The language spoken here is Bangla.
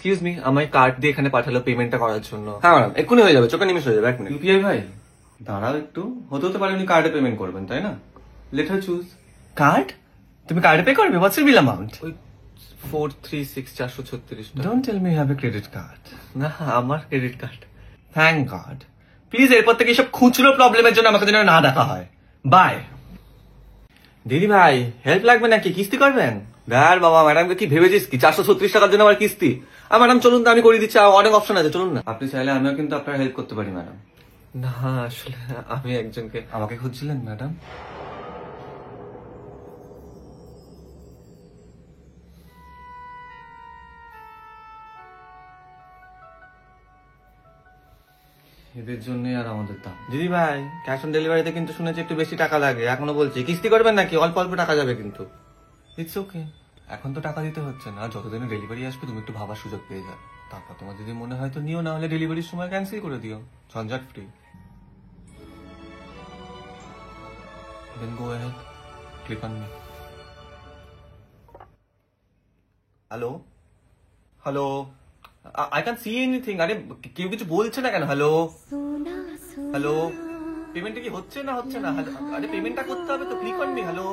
এক্সকিউজ মি, আমায় কার্ড দিয়ে এখানে পাঠালো পেমেন্টটা করার জন্য। হ্যাঁ ম্যাডাম, এক্ষুনি হয়ে যাবে, চোখে নিমিশ হয়ে যাবে। 1 মিনিট। ইউপিআই ভাই দাঁড়াও একটু, হতে পারে উনি কার্ডে পেমেন্ট করবেন, তাই না? Let her choose. কার্ড? তুমি কার্ডে পে করবে? What's your bill amount? ওই 436,436 টাকা। Don't tell me you have a credit card. না, আমার credit card. Thank God. Please এরপর থেকে এসব খুচরো প্রবলেমের জন্য আমাকে যেন না দেখা হয়। বাই। দিদি ভাই, হেল্প লাগবে নাকি? কিস্তি করবেন? আর বাবা, ম্যাডামকে কি ভেবেছিস কি 436 টাকার জন্য আবার কিস্তি? আর ম্যাডাম চলুন তো, আমি করে দিচ্ছি, অনেক অপশন আছে, চলুন না। আপনি চাইলে আমিও কিন্তু আপনার হেল্প করতে পারি ম্যাডাম। না আসলে আমি একজনকে। আমাকে খুঁজছিলেন ম্যাডাম? এদের জন্য আর আমাদের দাম। দিদি ভাই, ক্যাশ অন ডেলিভারিতে কিন্তু শুনেছি একটু বেশি টাকা লাগে, এখনো বলছি। কিস্তি করবেন নাকি? অল্প অল্প টাকা যাবে কিন্তু। ইটস ওকে, এখন তো টাকা দিতে হচ্ছে না, যতদিনে ডেলিভারি আসবে তুমি একটু ভাবার সুযোগ পেয়ে যাবে। তারপর তোমার যদি মনে হয় তো নিও, না হলে ডেলিভারির সময় ক্যান্সেল করে দিও, ঝঞ্ঝাট free. Then go ahead, click on me. Hello hello, I can see anything. আরে কেউ কিছু বলছে না কেন? হ্যালো হ্যালো, পেমেন্টটা কি হচ্ছে না? আরে পেমেন্টটা করতে হবে তো, ক্লিক অন মি। হ্যালো।